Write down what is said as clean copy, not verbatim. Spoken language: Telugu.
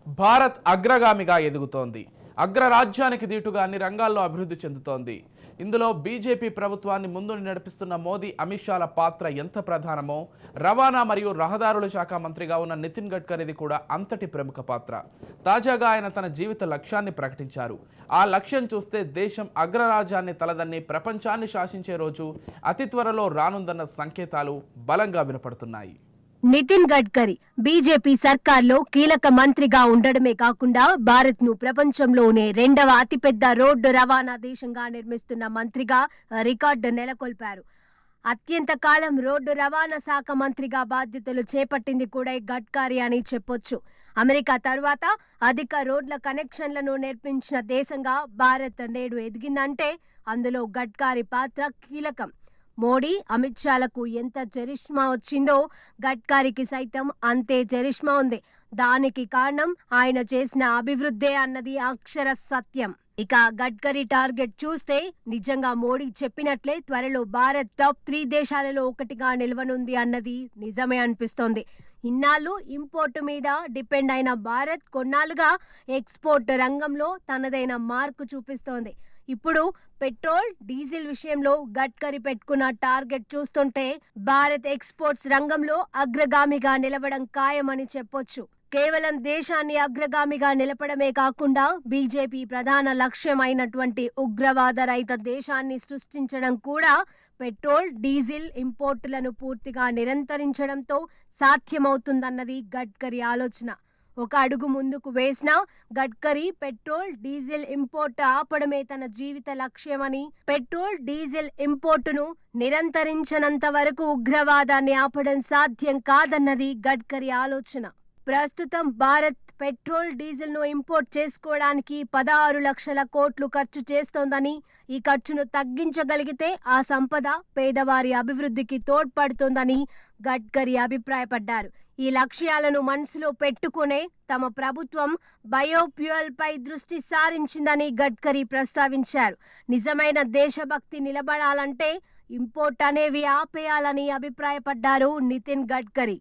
భారత్ అగ్రగామిగా ఎదుగుతోంది. అగ్రరాజ్యానికి దీటుగా అన్ని రంగాల్లో అభివృద్ధి చెందుతోంది. ఇందులో బీజేపీ ప్రభుత్వాన్ని ముందుని నడిపిస్తున్న మోదీ, అమిత్ షాల పాత్ర ఎంత ప్రధానమో, రవాణా మరియు రహదారుల శాఖ మంత్రిగా ఉన్న నితిన్ గడ్కరీది కూడా అంతటి ప్రముఖ పాత్ర. తాజాగా ఆయన తన జీవిత లక్ష్యాన్ని ప్రకటించారు. ఆ లక్ష్యం చూస్తే దేశం అగ్రరాజ్యాన్ని తలదన్ని ప్రపంచాన్ని శాసించే రోజు అతి త్వరలో రానుందన్న సంకేతాలు బలంగా వినపడుతున్నాయి. నితిన్ గడ్కరీ బీజేపీ సర్కార్లో కీలక మంత్రిగా ఉండడమే కాకుండా భారత్ ను ప్రపంచంలోనే రెండవ అతిపెద్ద రోడ్డు రవాణా దేశంగా నిర్మిస్తున్న మంత్రిగా రికార్డు నెలకొల్పారు. అత్యంత కాలం రోడ్డు రవాణా శాఖ మంత్రిగా బాధ్యతలు చేపట్టింది కూడా గడ్కరీ అని చెప్పొచ్చు. అమెరికా తర్వాత అధిక రోడ్ల కనెక్షన్లను నిర్మించిన దేశంగా భారత్ నేడు ఎదిగిందంటే అందులో గడ్కరీ పాత్ర కీలకం. మోడీ, అమిత్ షాలకు ఎంత చరిష్మా వచ్చిందో గడ్కరీకి సైతం అంతే చరిష్మా ఉంది. దానికి కారణం ఆయన చేసిన అభివృద్ధే అన్నది అక్షర సత్యం. ఇక గడ్కరీ టార్గెట్ చూస్తే నిజంగా మోడీ చెప్పినట్లే త్వరలో భారత్ టాప్ 3 దేశాలలో ఒకటిగా నిలవనుంది అన్నది నిజమే అనిపిస్తోంది. ఇన్నాళ్ళు ఇంపోర్టు మీద డిపెండ్ అయిన భారత్ కొన్నాళ్ళుగా ఎక్స్పోర్ట్ రంగంలో తనదైన మార్కు చూపిస్తోంది. ఇప్పుడు పెట్రోల్, డీజిల్ విషయంలో గడ్కరీ పెట్టుకున్న టార్గెట్ చూస్తుంటే భారత్ ఎక్స్పోర్ట్స్ రంగంలో అగ్రగామిగా నిలవడం ఖాయమని చెప్పొచ్చు. కేవలం దేశాన్ని అగ్రగామిగా నిలపడమే కాకుండా బీజేపీ ప్రధాన లక్ష్యం అయినటువంటి ఉగ్రవాద రహిత దేశాన్ని సృష్టించడం కూడా పెట్రోల్, డీజిల్ ఇంపోర్టులను పూర్తిగా నిరంతరించడంతో సాధ్యమవుతుందన్నది గడ్కరీ ఆలోచన. ఒక అడుగు ముందుకు వేసిన గడ్కరీ పెట్రోల్, డీజిల్ ఇంపోర్ట్ ఆపడమే తన జీవిత లక్ష్యమని, పెట్రోల్, డీజిల్ ఇంపోర్టును నిరంతరించనంత వరకు ఉగ్రవాదాన్ని ఆపడం సాధ్యం కాదన్నది గడ్కరీ ఆలోచన. ప్రస్తుతం భారత్ పెట్రోల్, డీజిల్ ను ఇంపోర్ట్ చేసుకోవడానికి 16 లక్షల కోట్లు ఖర్చు చేస్తోందని, ఈ ఖర్చును తగ్గించగలిగితే ఆ సంపద పేదవారి అభివృద్ధికి తోడ్పడుతోందని గడ్కరీ అభిప్రాయపడ్డారు. ఈ లక్ష్యాలను మనసులో పెట్టుకునే తమ ప్రభుత్వం బయోఫ్యూయల్ పై దృష్టి సారించిందని గడ్కరీ ప్రస్తావించారు. నిజమైన దేశభక్తి నిలబడాలంటే ఇంపోర్ట్ అనేవి ఆపేయాలని అభిప్రాయపడ్డారు నితిన్ గడ్కరీ.